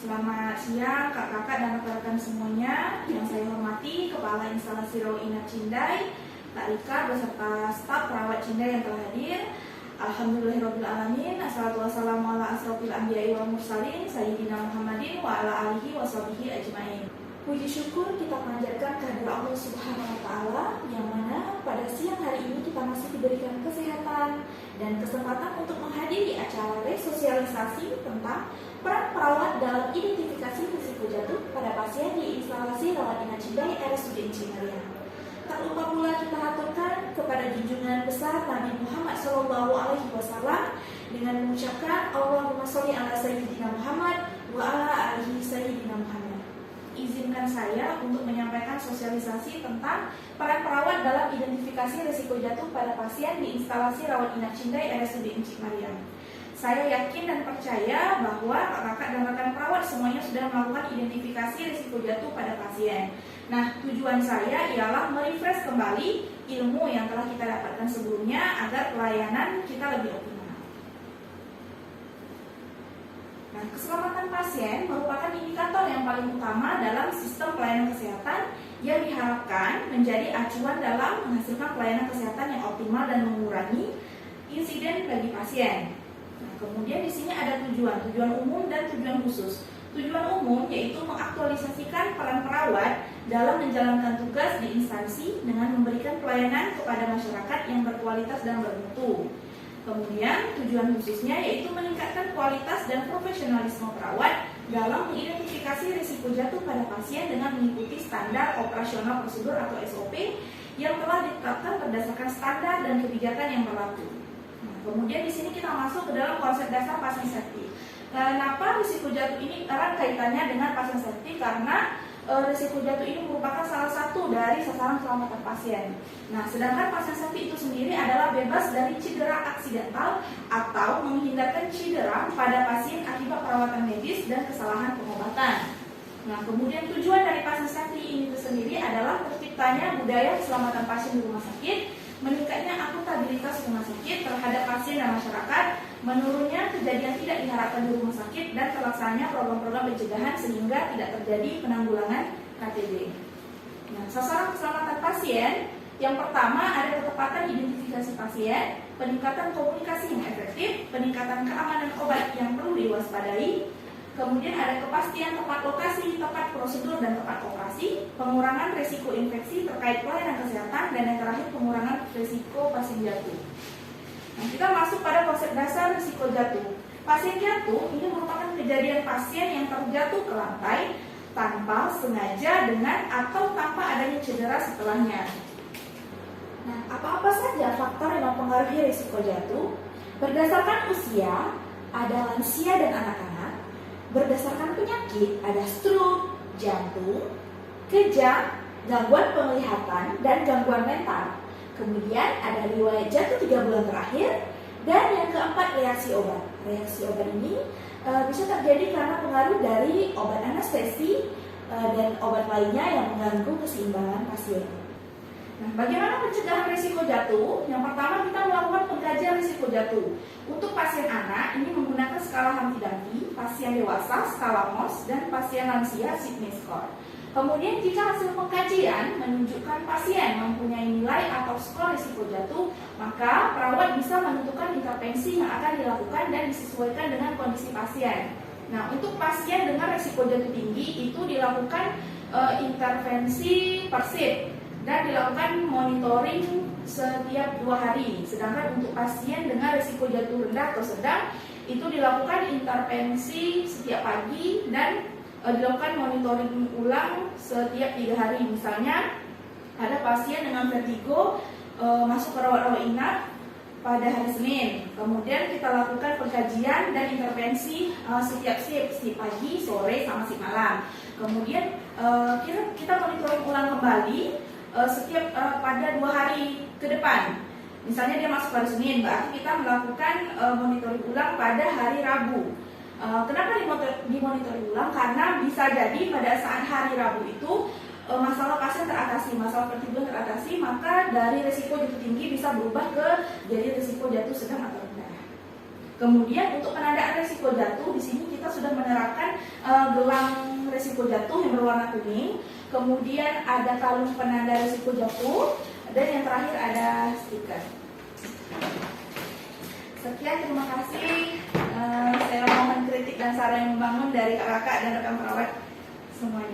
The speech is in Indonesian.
Selamat siang kakak-kakak dan rekan-rekan semuanya. Yang saya hormati Kepala Instalasi Rawat Inap Cindai, Kak Rika beserta staf perawat Cindai yang telah hadir. Alhamdulillahirrabbilalamin. Assalatu wassalamu ala asrofil anbiya'i wal mursalin Sayyidina Muhammadin wa ala alihi wa sahbihi ajma'in. Puji syukur kita panjatkan kehadirat Allah Subhanahu wa Ta'ala, yang mana pada siang hari ini kita masih diberikan kesehatan dan kesempatan untuk menghadiri acara resosialisasi tentang peran perawat dalam identifikasi risiko jatuh pada pasien di instalasi rawat inap Cindai RSUD Cimariah. Tak lupa pula kita haturkan kepada junjungan besar Nabi Muhammad SAW dengan mengucapkan Allahumma sholli ala Sayyidina Muhammad wa ala alihi Sayyidina Muhammad. Izinkan saya untuk menyampaikan sosialisasi tentang peran perawat dalam identifikasi risiko jatuh pada pasien di instalasi rawat inap Cindai RSUD Cimariah. Saya yakin dan percaya bahwa kakak dan rekan perawat semuanya sudah melakukan identifikasi risiko jatuh pada pasien. Nah, tujuan saya ialah merefresh kembali ilmu yang telah kita dapatkan sebelumnya agar pelayanan kita lebih optimal. Nah, keselamatan pasien merupakan indikator yang paling utama dalam sistem pelayanan kesehatan yang diharapkan menjadi acuan dalam menghasilkan pelayanan kesehatan yang optimal dan mengurangi insiden bagi pasien. Nah, kemudian di sini ada tujuan umum dan tujuan khusus. Tujuan umum yaitu mengaktualisasikan peran perawat dalam menjalankan tugas di instansi dengan memberikan pelayanan kepada masyarakat yang berkualitas dan bermutu. Kemudian tujuan khususnya yaitu meningkatkan kualitas dan profesionalisme perawat dalam mengidentifikasi risiko jatuh pada pasien dengan mengikuti standar operasional prosedur atau SOP yang telah ditetapkan berdasarkan standar dan kebijakan yang berlaku. Nah, kemudian di sini kita masuk ke dalam konsep dasar pasien safety. Kenapa risiko jatuh ini erat kaitannya dengan pasien safety? Karena risiko jatuh ini merupakan salah satu dari sasaran keselamatan pasien. Nah, sedangkan pasien safety itu sendiri adalah bebas dari cedera aksidental atau menghindarkan cedera pada pasien akibat perawatan medis dan kesalahan pengobatan. Nah, kemudian tujuan dari pasien safety ini sendiri adalah terciptanya budaya keselamatan pasien di rumah sakit, meningkatnya akuntabilitas rumah sakit terhadap pasien dan masyarakat, menurunnya kejadian tidak diharapkan di rumah sakit, dan terlaksananya program-program pencegahan sehingga tidak terjadi penanggulangan KTB. Nah, sasaran keselamatan pasien yang pertama ada ketepatan identifikasi pasien, peningkatan komunikasi yang efektif, peningkatan keamanan obat yang perlu diwaspadai, kemudian ada kepastian tepat lokasi, tepat prosedur dan tepat operasi, pengurangan risiko infeksi terkait pelayanan kesehatan, dan yang terakhir pengurangan risiko pasien jatuh. Nah, kita masuk pada konsep dasar risiko jatuh. Pasien jatuh ini merupakan kejadian pasien yang terjatuh ke lantai tanpa sengaja dengan atau tanpa adanya cedera setelahnya. Nah, apa-apa saja faktor yang mempengaruhi risiko jatuh? Berdasarkan usia, ada lansia dan anak-anak. Berdasarkan penyakit, ada stroke, jantung, kejang, gangguan penglihatan, dan gangguan mental. Kemudian ada riwayat jatuh 3 bulan terakhir, dan yang keempat reaksi obat. Reaksi obat ini bisa terjadi karena pengaruh dari obat anestesi dan obat lainnya yang mengganggu keseimbangan pasien. Nah, bagaimana pencegahan risiko jatuh? Yang pertama, kita melakukan pengkajian risiko jatuh. Untuk pasien anak ini menggunakan skala Humpty-Dumpty, pasien dewasa skala Mohs, dan pasien lansia Sydney Score. Kemudian jika hasil pengkajian menunjukkan pasien mempunyai nilai atau skor risiko jatuh, maka perawat bisa menentukan intervensi yang akan dilakukan dan disesuaikan dengan kondisi pasien. Nah, untuk pasien dengan risiko jatuh tinggi itu dilakukan intervensi persip dan dilakukan monitoring setiap 2 hari. Sedangkan untuk pasien dengan risiko jatuh rendah atau sedang itu dilakukan intervensi setiap pagi dan dilakukan monitoring ulang setiap 3 hari. Misalnya ada pasien dengan vertigo masuk ke rawat inap pada hari Senin, kemudian kita lakukan pengkajian dan intervensi setiap shift pagi, sore, sama shift malam. Kemudian kita monitoring ulang kembali setiap pada 2 hari ke depan. Misalnya dia masuk hari Senin, berarti kita melakukan monitoring ulang pada hari Rabu. Kenapa dimonitor ulang? Karena bisa jadi pada saat hari Rabu itu masalah pasien teratasi, masalah vertigo teratasi, maka dari risiko jatuh tinggi bisa berubah ke jadi risiko jatuh sedang atau rendah. Kemudian untuk penandaan risiko jatuh, di sini kita sudah menerapkan gelang risiko jatuh yang berwarna kuning. Kemudian ada kalung penanda risiko jatuh, dan yang terakhir ada stiker. Sekian, terima kasih. Saya mohon kritik dan saran yang membangun dari kakak dan rekan perawat semuanya.